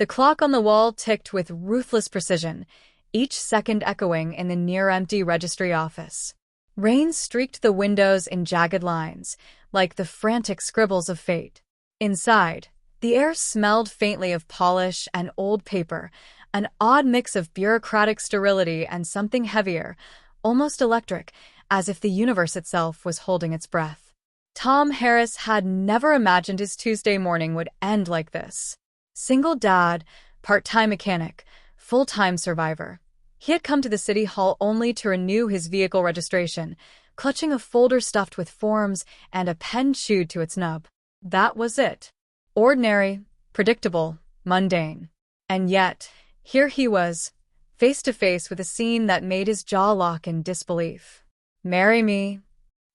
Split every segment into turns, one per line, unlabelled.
The clock on the wall ticked with ruthless precision, each second echoing in the near-empty registry office. Rain streaked the windows in jagged lines, like the frantic scribbles of fate. Inside, the air smelled faintly of polish and old paper, an odd mix of bureaucratic sterility and something heavier, almost electric, as if the universe itself was holding its breath. Tom Harris had never imagined his Tuesday morning would end like this. Single dad, part-time mechanic, full-time survivor. He had come to the city hall only to renew his vehicle registration, clutching a folder stuffed with forms and a pen chewed to its nub. That was it. Ordinary, predictable, mundane. And yet, here he was, face to face with a scene that made his jaw lock in disbelief. "Marry me."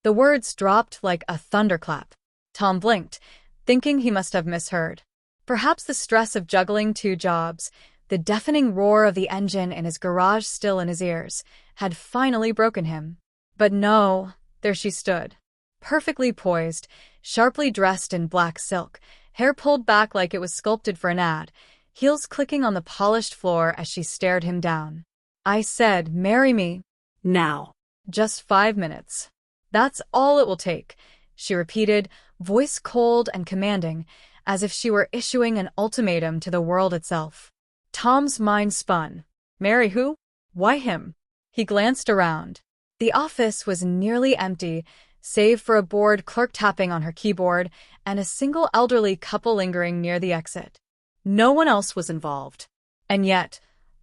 The words dropped like a thunderclap. Tom blinked, thinking he must have misheard. Perhaps the stress of juggling two jobs, the deafening roar of the engine in his garage still in his ears, had finally broken him. But no, there she stood. Perfectly poised, sharply dressed in black silk, hair pulled back like it was sculpted for an ad, heels clicking on the polished floor as she stared him down. "I said, marry me."
"Now."
"Just 5 minutes. That's all it will take," she repeated, voice cold and commanding, as if she were issuing an ultimatum to the world itself. Tom's mind spun. Marry who? Why him? He glanced around. The office was nearly empty, save for a bored clerk tapping on her keyboard and a single elderly couple lingering near the exit. No one else was involved. And yet,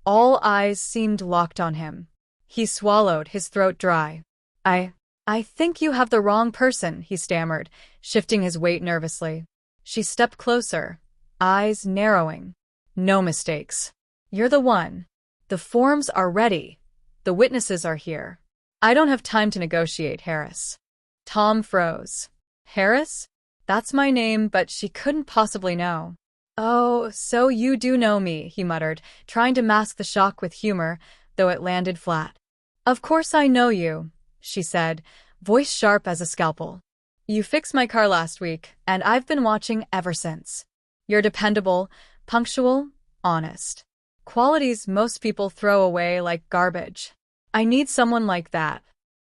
all eyes seemed locked on him. He swallowed, his throat dry. I think you have the wrong person," he stammered, shifting his weight nervously. She stepped closer, eyes narrowing. "No mistakes. You're the one. The forms are ready. The witnesses are here. I don't have time to negotiate, Harris." Tom froze. Harris? That's my name, but she couldn't possibly know. "Oh, so you do know me," he muttered, trying to mask the shock with humor, though it landed flat. "Of course I know you," she said, voice sharp as a scalpel. "You fixed my car last week, and I've been watching ever since. You're dependable, punctual, honest. Qualities most people throw away like garbage. I need someone like that.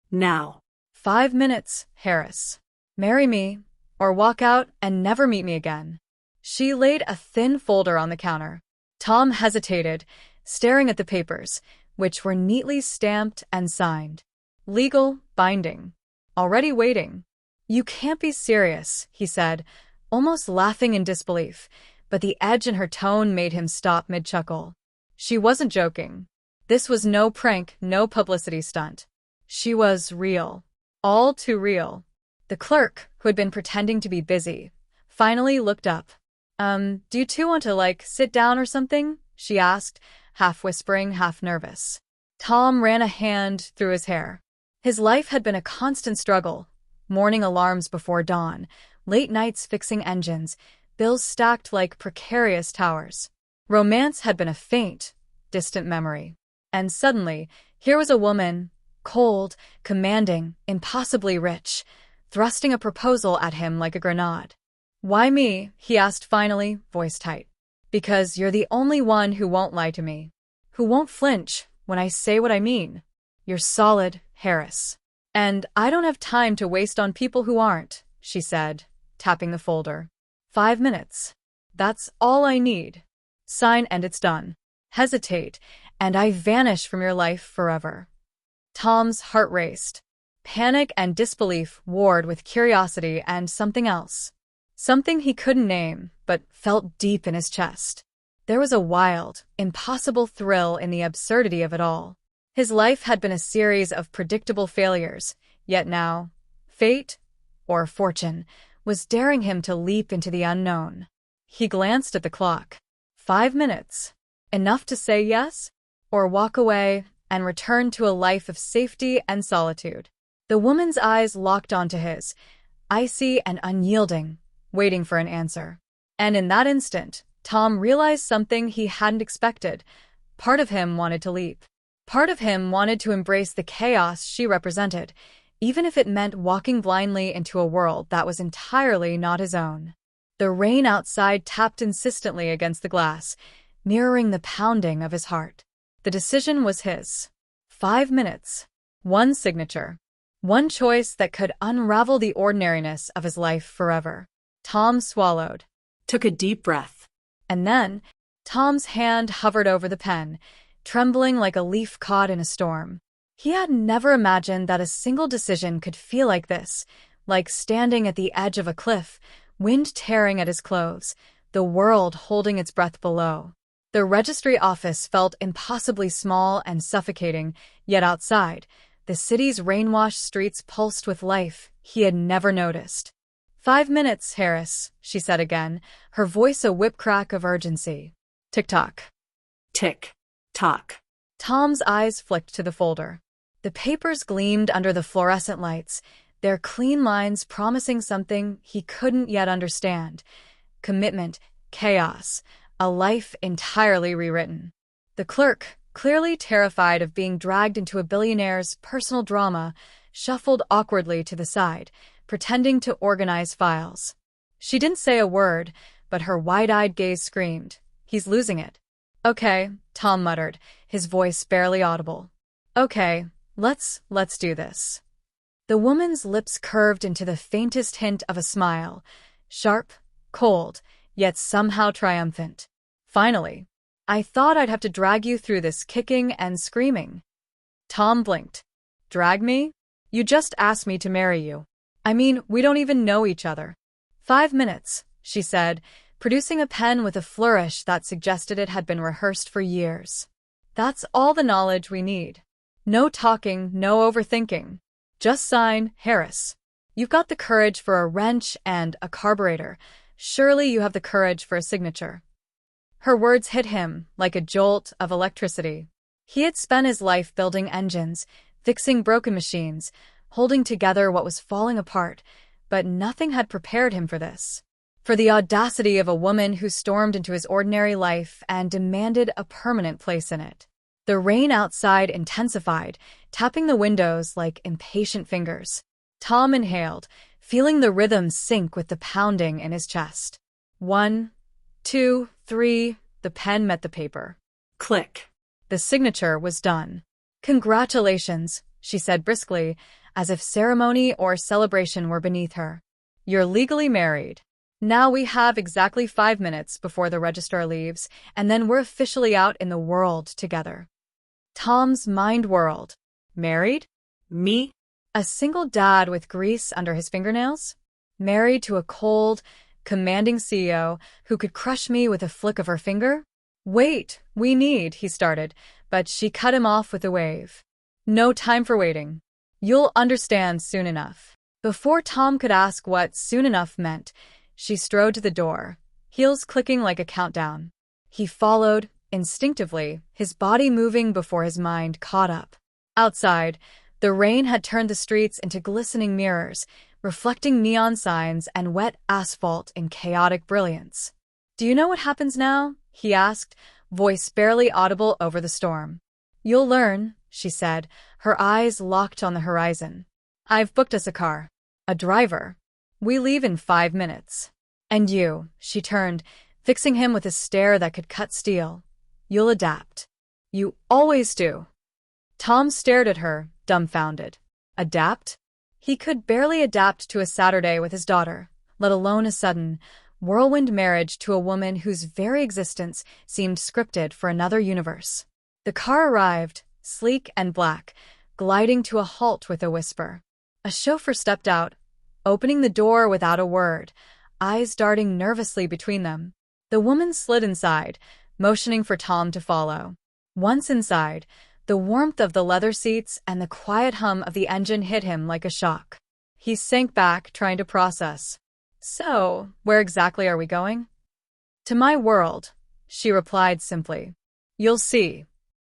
Now."
5 minutes, Harris. Marry me, or walk out and never meet me again." She laid a thin folder on the counter. Tom hesitated, staring at the papers, which were neatly stamped and signed. Legal, binding. Already waiting. "You can't be serious," he said, almost laughing in disbelief, but the edge in her tone made him stop mid-chuckle. She wasn't joking. This was no prank, no publicity stunt. She was real. All too real. The clerk, who had been pretending to be busy, finally looked up. Do you two want to, sit down or something?" she asked, half whispering, half nervous. Tom ran a hand through his hair. His life had been a constant struggle. Morning alarms before dawn, late nights fixing engines, bills stacked like precarious towers. Romance had been a faint, distant memory. And suddenly, here was a woman, cold, commanding, impossibly rich, thrusting a proposal at him like a grenade. "Why me?" he asked finally, voice tight. "Because you're the only one who won't lie to me, who won't flinch when I say what I mean. You're solid, Harris. And I don't have time to waste on people who aren't," she said, tapping the folder. 5 minutes. That's all I need. Sign and it's done. Hesitate, and I vanish from your life forever." Tom's heart raced. Panic and disbelief warred with curiosity and something else. Something he couldn't name, but felt deep in his chest. There was a wild, impossible thrill in the absurdity of it all. His life had been a series of predictable failures, yet now, fate, or fortune, was daring him to leap into the unknown. He glanced at the clock. 5 minutes. Enough to say yes? Or walk away and return to a life of safety and solitude? The woman's eyes locked onto his, icy and unyielding, waiting for an answer. And in that instant, Tom realized something he hadn't expected. Part of him wanted to leap. Part of him wanted to embrace the chaos she represented, even if it meant walking blindly into a world that was entirely not his own. The rain outside tapped insistently against the glass, mirroring the pounding of his heart. The decision was his. 5 minutes. One signature. One choice that could unravel the ordinariness of his life forever. Tom swallowed.
Took a deep breath.
And then, Tom's hand hovered over the pen, trembling like a leaf caught in a storm. He had never imagined that a single decision could feel like this, like standing at the edge of a cliff, wind tearing at his clothes, the world holding its breath below. The registry office felt impossibly small and suffocating, yet outside, the city's rain-washed streets pulsed with life he had never noticed. 5 minutes, Harris, she said again, her voice a whip-crack of urgency. Tick-tock.
Tick-tock.
Tom's eyes flicked to the folder. The papers gleamed under the fluorescent lights, their clean lines promising something he couldn't yet understand. Commitment, chaos, a life entirely rewritten. The clerk, clearly terrified of being dragged into a billionaire's personal drama, shuffled awkwardly to the side, pretending to organize files. She didn't say a word, but her wide-eyed gaze screamed, "He's losing it." "Okay," Tom muttered, his voice barely audible. "Okay, let's do this." The woman's lips curved into the faintest hint of a smile, sharp, cold, yet somehow triumphant. "Finally. I thought I'd have to drag you through this kicking and screaming." Tom blinked. "Drag me? You just asked me to marry you. I mean, we don't even know each other." 5 minutes, she said, producing a pen with a flourish that suggested it had been rehearsed for years. "That's all the knowledge we need. No talking, no overthinking. Just sign, Harris. You've got the courage for a wrench and a carburetor. Surely you have the courage for a signature." Her words hit him like a jolt of electricity. He had spent his life building engines, fixing broken machines, holding together what was falling apart, but nothing had prepared him for this. For the audacity of a woman who stormed into his ordinary life and demanded a permanent place in it. The rain outside intensified, tapping the windows like impatient fingers. Tom inhaled, feeling the rhythm sync with the pounding in his chest. 1, 2, 3, the pen met the paper.
Click.
The signature was done. "Congratulations," she said briskly, as if ceremony or celebration were beneath her. "You're legally married. Now we have exactly 5 minutes before the registrar leaves, and then we're officially out in the world together." Tom's mind whirled. Married?
Me?
A single dad with grease under his fingernails? Married to a cold, commanding CEO who could crush me with a flick of her finger? "Wait, he started, but she cut him off with a wave. "No time for waiting. You'll understand soon enough." Before Tom could ask what soon enough meant, she strode to the door, heels clicking like a countdown. He followed, instinctively, his body moving before his mind caught up. Outside, the rain had turned the streets into glistening mirrors, reflecting neon signs and wet asphalt in chaotic brilliance. "Do you know what happens now?" he asked, voice barely audible over the storm. "You'll learn," she said, her eyes locked on the horizon. "I've booked us a car. A driver. We leave in 5 minutes. And you," she turned, fixing him with a stare that could cut steel. "You'll adapt. You always do." Tom stared at her, dumbfounded. Adapt? He could barely adapt to a Saturday with his daughter, let alone a sudden, whirlwind marriage to a woman whose very existence seemed scripted for another universe. The car arrived, sleek and black, gliding to a halt with a whisper. A chauffeur stepped out, opening the door without a word, eyes darting nervously between them. The woman slid inside, motioning for Tom to follow. Once inside, the warmth of the leather seats and the quiet hum of the engine hit him like a shock. He sank back, trying to process. "So, where exactly are we going?" "To my world," she replied simply. "You'll see."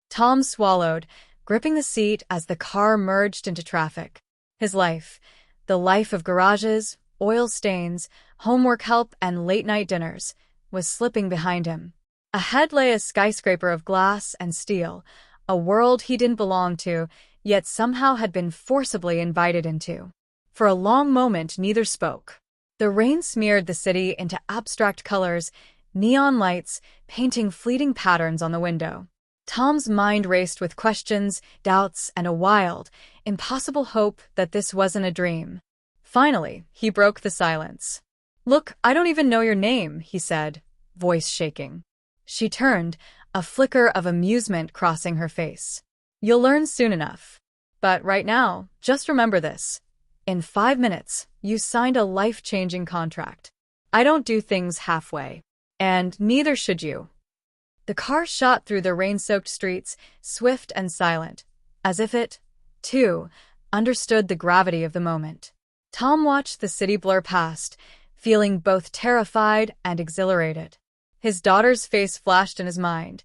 Tom swallowed, gripping the seat as the car merged into traffic. His life, the life of garages, oil stains, homework help, and late-night dinners, was slipping behind him. Ahead lay a skyscraper of glass and steel, a world he didn't belong to, yet somehow had been forcibly invited into. For a long moment neither spoke. The rain smeared the city into abstract colors, neon lights painting fleeting patterns on the window. Tom's mind raced with questions, doubts, and a wild, impossible hope that this wasn't a dream. Finally, he broke the silence. "Look, I don't even know your name," he said, voice shaking. She turned, a flicker of amusement crossing her face. "You'll learn soon enough. But right now, just remember this. In 5 minutes, you signed a life-changing contract. I don't do things halfway. And neither should you." The car shot through the rain-soaked streets, swift and silent, as if it, too, understood the gravity of the moment. Tom watched the city blur past, feeling both terrified and exhilarated. His daughter's face flashed in his mind.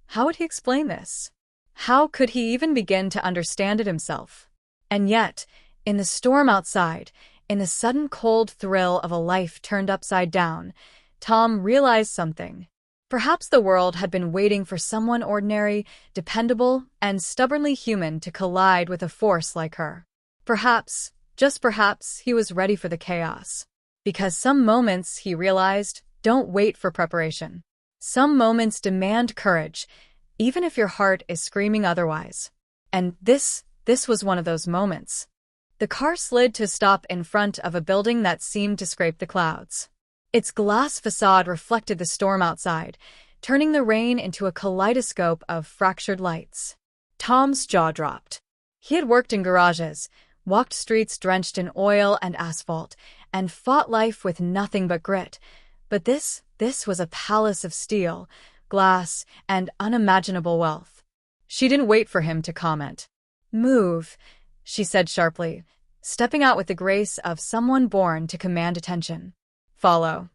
How would he explain this? How could he even begin to understand it himself? And yet, in the storm outside, in the sudden cold thrill of a life turned upside down, Tom realized something. Perhaps the world had been waiting for someone ordinary, dependable, and stubbornly human to collide with a force like her. Perhaps, just perhaps, he was ready for the chaos. Because some moments, he realized, don't wait for preparation. Some moments demand courage, even if your heart is screaming otherwise. And this was one of those moments. The car slid to a stop in front of a building that seemed to scrape the clouds. Its glass facade reflected the storm outside, turning the rain into a kaleidoscope of fractured lights. Tom's jaw dropped. He had worked in garages, walked streets drenched in oil and asphalt, and fought life with nothing but grit. But this was a palace of steel, glass, and unimaginable wealth. She didn't wait for him to comment. "Move," she said sharply, stepping out with the grace of someone born to command attention. "Follow."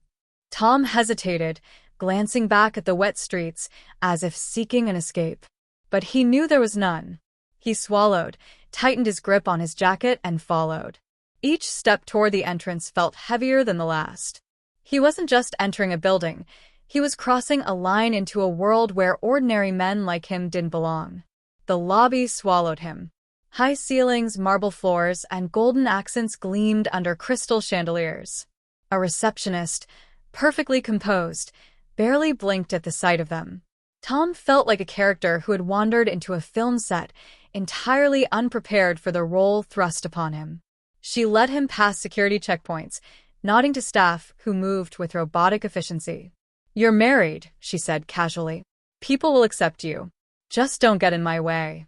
Tom hesitated, glancing back at the wet streets as if seeking an escape. But he knew there was none. He swallowed, tightened his grip on his jacket, and followed. Each step toward the entrance felt heavier than the last. He wasn't just entering a building. He was crossing a line into a world where ordinary men like him didn't belong. The lobby swallowed him. High ceilings, marble floors, and golden accents gleamed under crystal chandeliers. A receptionist, perfectly composed, barely blinked at the sight of them. Tom felt like a character who had wandered into a film set, entirely unprepared for the role thrust upon him. She led him past security checkpoints, nodding to staff who moved with robotic efficiency. "You're married," she said casually. "People will accept you. Just don't get in my way."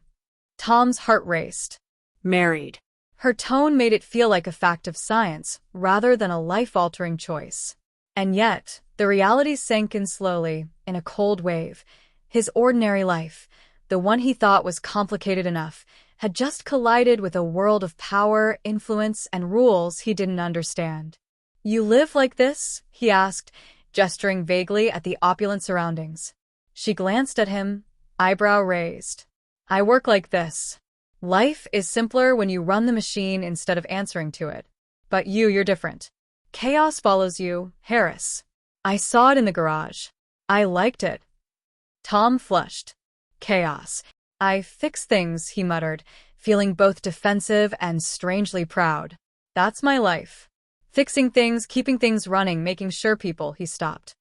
Tom's heart raced.
Married.
Her tone made it feel like a fact of science, rather than a life-altering choice. And yet, the reality sank in slowly, in a cold wave. His ordinary life, the one he thought was complicated enough, had just collided with a world of power, influence, and rules he didn't understand. "You live like this?" he asked, gesturing vaguely at the opulent surroundings. She glanced at him, eyebrow raised. "I work like this. Life is simpler when you run the machine instead of answering to it. But you're different. Chaos follows you, Harris. I saw it in the garage. I liked it." Tom flushed. "Chaos. I fix things," he muttered, feeling both defensive and strangely proud. "That's my life. Fixing things, keeping things running, making sure people." He stopped.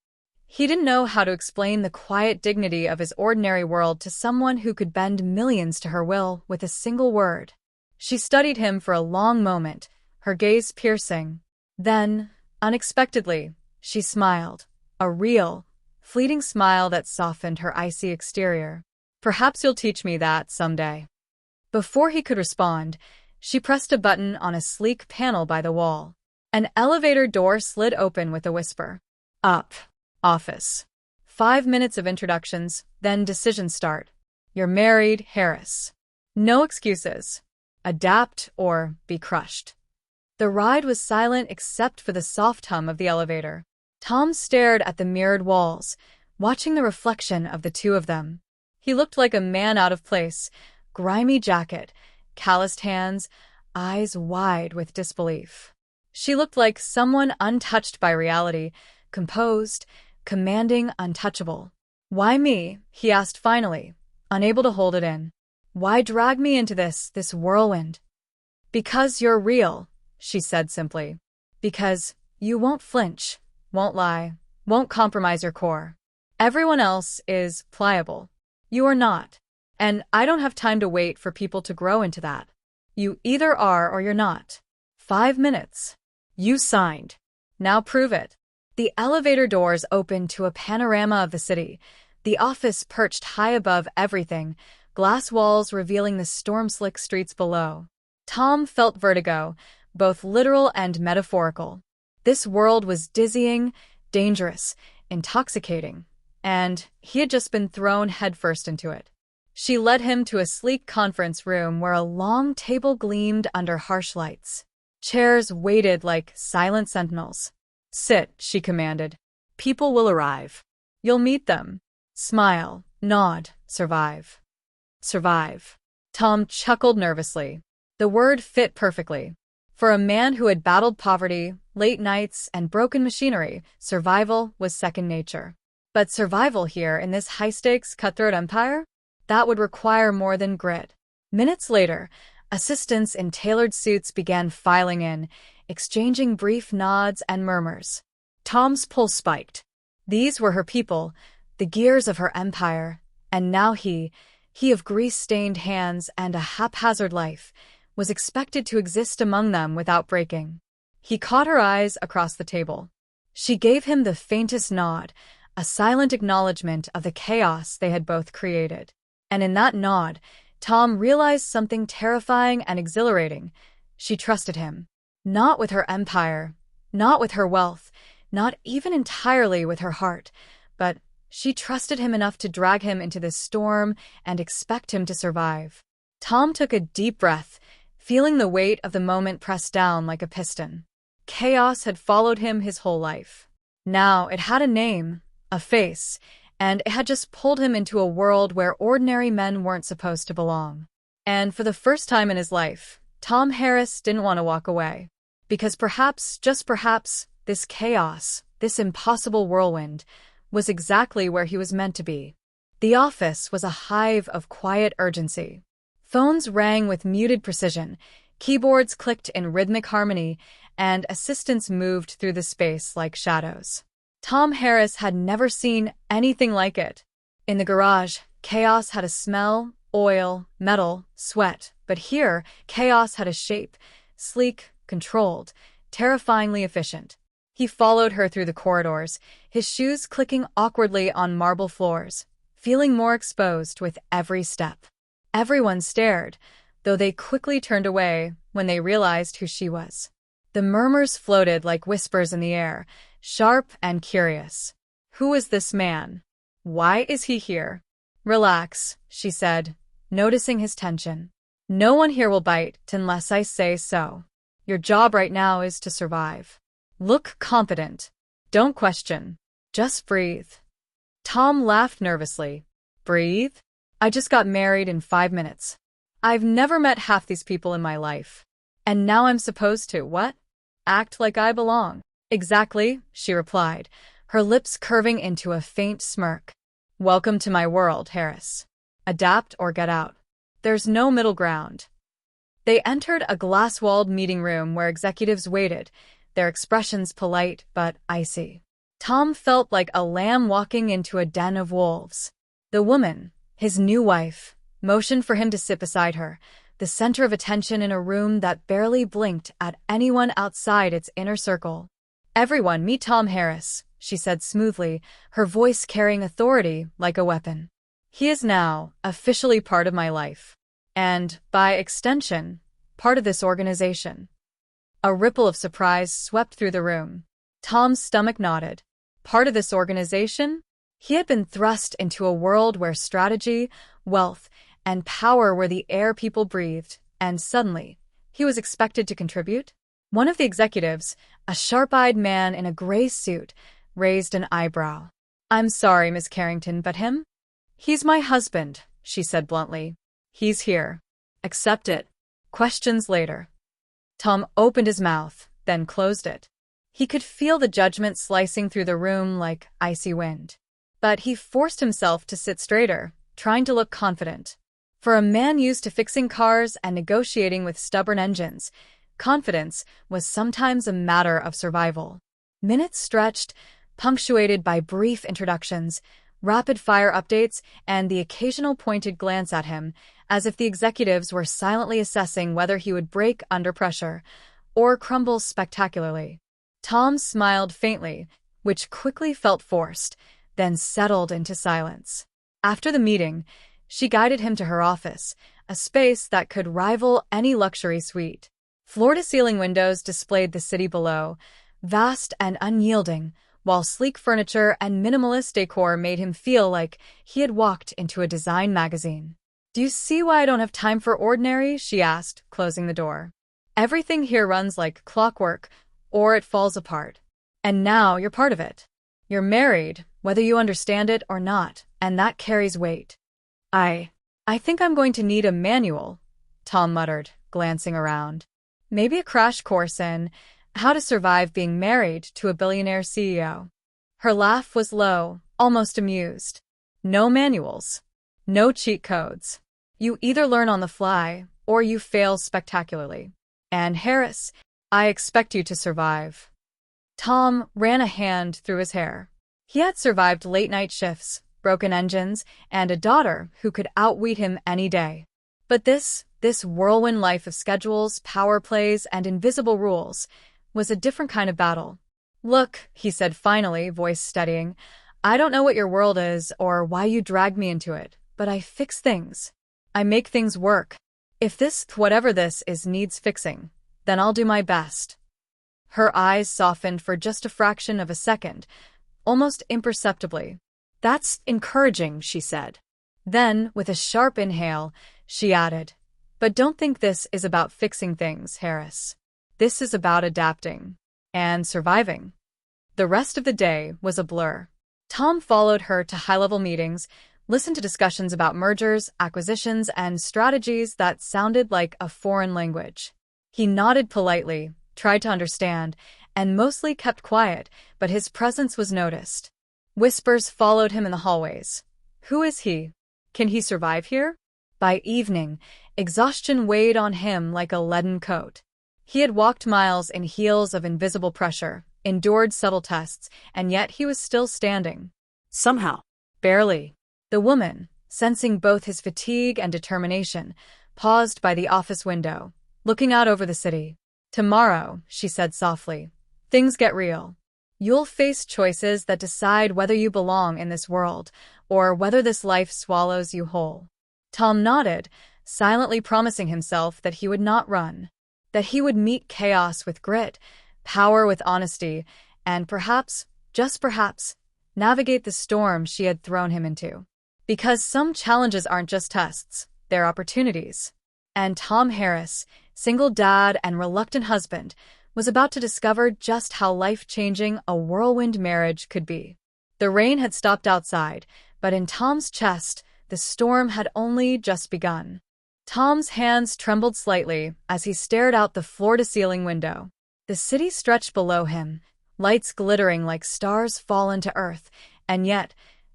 He didn't know how to explain the quiet dignity of his ordinary world to someone who could bend millions to her will with a single word. She studied him for a long moment, her gaze piercing. Then, unexpectedly, she smiled, a real, fleeting smile that softened her icy exterior. "Perhaps you'll teach me that someday." Before he could respond, she pressed a button on a sleek panel by the wall. An elevator door slid open with a whisper. "Up. Office." 5 minutes of introductions, then decisions start. "You're married, Harris. No excuses. Adapt or be crushed." The ride was silent except for the soft hum of the elevator. Tom stared at the mirrored walls, watching the reflection of the two of them. He looked like a man out of place, grimy jacket, calloused hands, eyes wide with disbelief. She looked like someone untouched by reality, composed, commanding, untouchable. "Why me?" he asked finally, unable to hold it in. "Why drag me into this whirlwind?" "Because you're real," she said simply. "Because you won't flinch, won't lie, won't compromise your core. Everyone else is pliable. You are not. And I don't have time to wait for people to grow into that. You either are or you're not. 5 minutes. You signed. Now prove it. The elevator doors opened to a panorama of the city, the office perched high above everything, glass walls revealing the storm-slick streets below. Tom felt vertigo, both literal and metaphorical. This world was dizzying, dangerous, intoxicating, and he had just been thrown headfirst into it. She led him to a sleek conference room where a long table gleamed under harsh lights. Chairs waited like silent sentinels. Sit, she commanded. People will arrive. You'll meet them. Smile, nod, survive. Survive. Tom chuckled nervously. The word fit perfectly. For a man who had battled poverty, late nights, and broken machinery, survival was second nature. But survival here in this high-stakes, cutthroat empire? That would require more than grit. Minutes later, assistants in tailored suits began filing in, exchanging brief nods and murmurs. Tom's pulse spiked. These were her people, the gears of her empire, and now he of grease-stained hands and a haphazard life, was expected to exist among them without breaking. He caught her eyes across the table. She gave him the faintest nod, a silent acknowledgement of the chaos they had both created. And in that nod, Tom realized something terrifying and exhilarating. She trusted him. Not with her empire, not with her wealth, not even entirely with her heart, but she trusted him enough to drag him into this storm and expect him to survive. Tom took a deep breath, feeling the weight of the moment press down like a piston. Chaos had followed him his whole life. Now it had a name, a face, and it had just pulled him into a world where ordinary men weren't supposed to belong. And for the first time in his life, Tom Harris didn't want to walk away. Because perhaps, just perhaps, this chaos, this impossible whirlwind, was exactly where he was meant to be. The office was a hive of quiet urgency. Phones rang with muted precision, keyboards clicked in rhythmic harmony, and assistants moved through the space like shadows. Tom Harris had never seen anything like it. In the garage, chaos had a smell, oil, metal, sweat, but here, chaos had a shape, sleek, controlled, terrifyingly efficient. He followed her through the corridors, his shoes clicking awkwardly on marble floors, feeling more exposed with every step. Everyone stared, though they quickly turned away when they realized who she was. The murmurs floated like whispers in the air, sharp and curious. Who is this man? Why is he here? Relax, she said, noticing his tension. No one here will bite unless I say so. Your job right now is to survive. Look competent. Don't question. Just breathe. Tom laughed nervously. Breathe? I just got married in 5 minutes. I've never met half these people in my life. And now I'm supposed to, what? Act like I belong. Exactly, she replied, her lips curving into a faint smirk. Welcome to my world, Harris. Adapt or get out. There's no middle ground. They entered a glass-walled meeting room where executives waited, their expressions polite but icy. Tom felt like a lamb walking into a den of wolves. The woman, his new wife, motioned for him to sit beside her, the center of attention in a room that barely blinked at anyone outside its inner circle. Everyone meet Tom Harris, she said smoothly, her voice carrying authority like a weapon. He is now officially part of my life. And, by extension, part of this organization. A ripple of surprise swept through the room. Tom's stomach nodded. Part of this organization? He had been thrust into a world where strategy, wealth, and power were the air people breathed, and suddenly, he was expected to contribute? One of the executives, a sharp-eyed man in a gray suit, raised an eyebrow. I'm sorry, Miss Carrington, but him? He's my husband, she said bluntly. He's here. Accept it. Questions later. Tom opened his mouth, then closed it. He could feel the judgment slicing through the room like icy wind. But he forced himself to sit straighter, trying to look confident. For a man used to fixing cars and negotiating with stubborn engines, confidence was sometimes a matter of survival. Minutes stretched, punctuated by brief introductions, rapid-fire updates, and the occasional pointed glance at him, as if the executives were silently assessing whether he would break under pressure or crumble spectacularly. Tom smiled faintly, which quickly felt forced, then settled into silence. After the meeting, she guided him to her office, a space that could rival any luxury suite. Floor-to-ceiling windows displayed the city below, vast and unyielding, while sleek furniture and minimalist decor made him feel like he had walked into a design magazine. "Do you see why I don't have time for ordinary?" she asked, closing the door. "Everything here runs like clockwork, or it falls apart. And now you're part of it. You're married, whether you understand it or not, and that carries weight." I think I'm going to need a manual," Tom muttered, glancing around. "Maybe a crash course in how to survive being married to a billionaire CEO." Her laugh was low, almost amused. "No manuals. No cheat codes. You either learn on the fly, or you fail spectacularly. And Harris, I expect you to survive." Tom ran a hand through his hair. He had survived late-night shifts, broken engines, and a daughter who could outwit him any day. But this whirlwind life of schedules, power plays, and invisible rules was a different kind of battle. "Look," he said finally, voice steadying, "I don't know what your world is or why you dragged me into it, but I fix things. I make things work. If this, whatever this is, needs fixing, then I'll do my best." Her eyes softened for just a fraction of a second, almost imperceptibly. "That's encouraging," she said. Then, with a sharp inhale, she added, "But don't think this is about fixing things, Harris. This is about adapting and surviving." The rest of the day was a blur. Tom followed her to high-level meetings, listened to discussions about mergers, acquisitions, and strategies that sounded like a foreign language. He nodded politely, tried to understand, and mostly kept quiet, but his presence was noticed. Whispers followed him in the hallways. Who is he? Can he survive here? By evening, exhaustion weighed on him like a leaden coat. He had walked miles in heels of invisible pressure, endured subtle tests, and yet he was still standing.
Somehow.
Barely. The woman, sensing both his fatigue and determination, paused by the office window, looking out over the city. "Tomorrow," she said softly, "things get real. You'll face choices that decide whether you belong in this world, or whether this life swallows you whole." Tom nodded, silently promising himself that he would not run, that he would meet chaos with grit, power with honesty, and perhaps, just perhaps, navigate the storm she had thrown him into. Because some challenges aren't just tests, they're opportunities. And Tom Harris, single dad and reluctant husband, was about to discover just how life-changing a whirlwind marriage could be. The rain had stopped outside, but in Tom's chest, the storm had only just begun. Tom's hands trembled slightly as he stared out the floor-to-ceiling window. The city stretched below him, lights glittering like stars fallen to earth, and yet,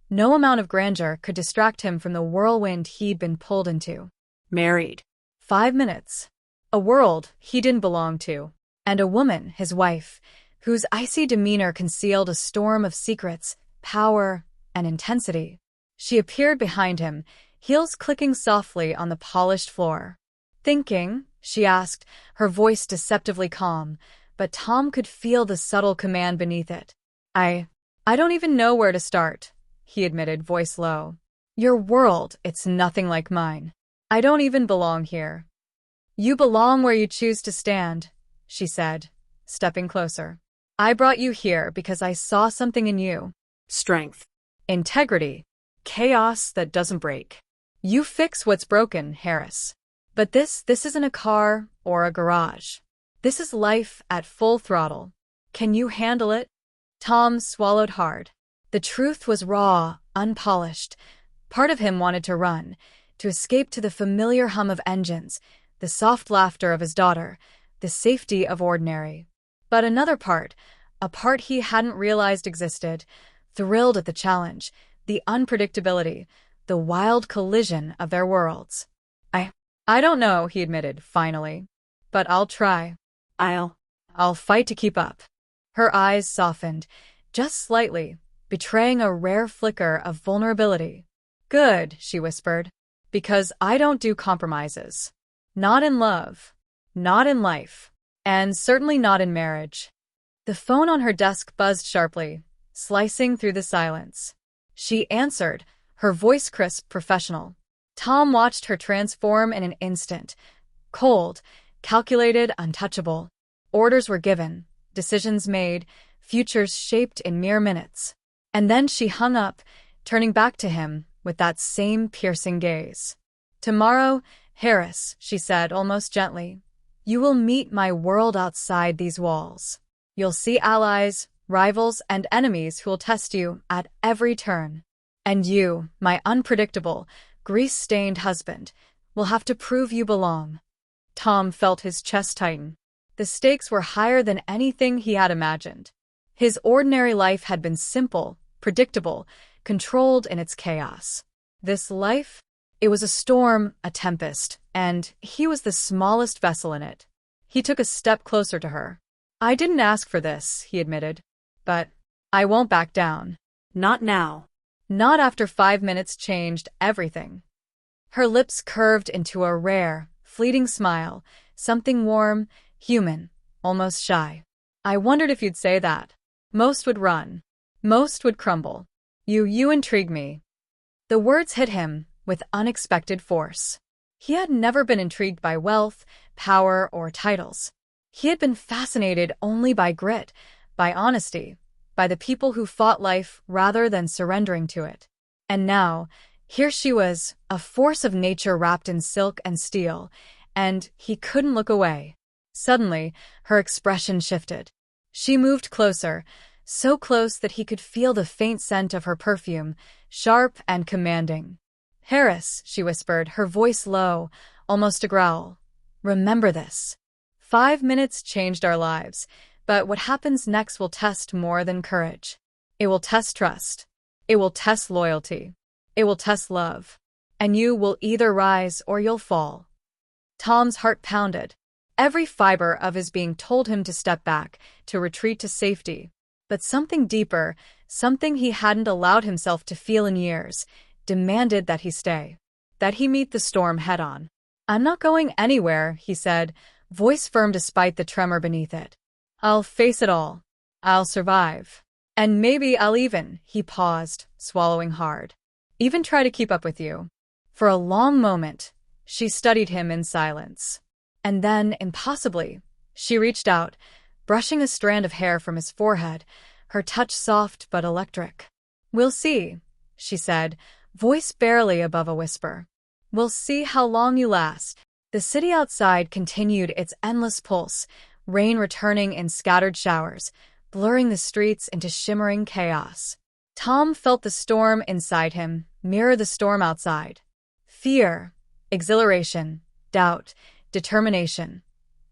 no amount of grandeur could distract him from the whirlwind he'd been pulled into.
Married.
5 minutes. A world he didn't belong to. And a woman, his wife, whose icy demeanor concealed a storm of secrets, power, and intensity. She appeared behind him, heels clicking softly on the polished floor. "Thinking?" she asked, her voice deceptively calm, but Tom could feel the subtle command beneath it. I don't even know where to start," he admitted, voice low. "Your world, it's nothing like mine. I don't even belong here." "You belong where you choose to stand," she said, stepping closer. "I brought you here because I saw something in you.
Strength.
Integrity. Chaos that doesn't break. You fix what's broken, Harris. But this isn't a car or a garage. This is life at full throttle. Can you handle it?" Tom swallowed hard. The truth was raw, unpolished. Part of him wanted to run, to escape to the familiar hum of engines, the soft laughter of his daughter, the safety of ordinary. But another part, a part he hadn't realized existed, thrilled at the challenge, the unpredictability, the wild collision of their worlds. I don't know," he admitted, finally. "But I'll try. I'll fight to keep up." Her eyes softened, just slightly, betraying a rare flicker of vulnerability. Good, she whispered, because I don't do compromises. Not in love, not in life, and certainly not in marriage. The phone on her desk buzzed sharply, slicing through the silence. She answered, her voice crisp, professional. Tom watched her transform in an instant. Cold, calculated, untouchable. Orders were given, decisions made, futures shaped in mere minutes. And then she hung up, turning back to him with that same piercing gaze. Tomorrow, Harris, she said almost gently, you will meet my world outside these walls. You'll see allies, rivals, and enemies who'll test you at every turn. And you, my unpredictable, grease-stained husband, will have to prove you belong. Tom felt his chest tighten. The stakes were higher than anything he had imagined. His ordinary life had been simple, predictable, controlled in its chaos. This life? It was a storm, a tempest, and he was the smallest vessel in it. He took a step closer to her. I didn't ask for this, he admitted. But I won't back down.
Not now.
Not after 5 minutes changed everything. Her lips curved into a rare, fleeting smile, something warm, human, almost shy. I wondered if you'd say that. Most would run. Most would crumble. You intrigue me. The words hit him with unexpected force. He had never been intrigued by wealth, power, or titles. He had been fascinated only by grit, by honesty, by the people who fought life rather than surrendering to it. And now, here she was, a force of nature wrapped in silk and steel, and he couldn't look away. Suddenly, her expression shifted. She moved closer, so close that he could feel the faint scent of her perfume, sharp and commanding. Harris, she whispered, her voice low, almost a growl. Remember this. 5 minutes changed our lives, but what happens next will test more than courage. It will test trust. It will test loyalty. It will test love. And you will either rise or you'll fall. Tom's heart pounded. Every fiber of his being told him to step back, to retreat to safety. But something deeper, something he hadn't allowed himself to feel in years, demanded that he stay, that he meet the storm head-on. I'm not going anywhere, he said, voice firm despite the tremor beneath it. I'll face it all. I'll survive. And maybe I'll even, he paused, swallowing hard, even try to keep up with you. For a long moment, she studied him in silence. And then, impossibly, she reached out, brushing a strand of hair from his forehead, her touch soft but electric. We'll see, she said, voice barely above a whisper. We'll see how long you last. The city outside continued its endless pulse, rain returning in scattered showers, blurring the streets into shimmering chaos. Tom felt the storm inside him mirror the storm outside. Fear, exhilaration, doubt, determination,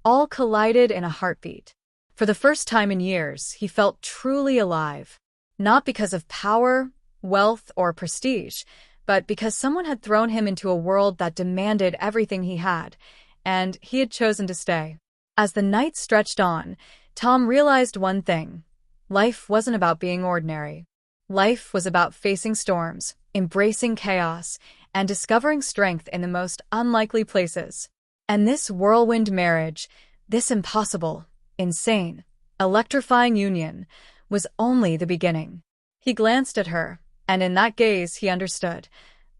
all collided in a heartbeat. For the first time in years, he felt truly alive. Not because of power, wealth, or prestige, but because someone had thrown him into a world that demanded everything he had, and he had chosen to stay. As the night stretched on, Tom realized one thing. Life wasn't about being ordinary. Life was about facing storms, embracing chaos, and discovering strength in the most unlikely places. And this whirlwind marriage, this impossible, insane, electrifying union, was only the beginning. He glanced at her, and in that gaze he understood.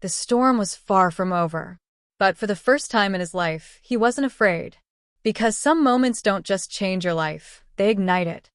The storm was far from over. But for the first time in his life, he wasn't afraid. Because some moments don't just change your life, they ignite it.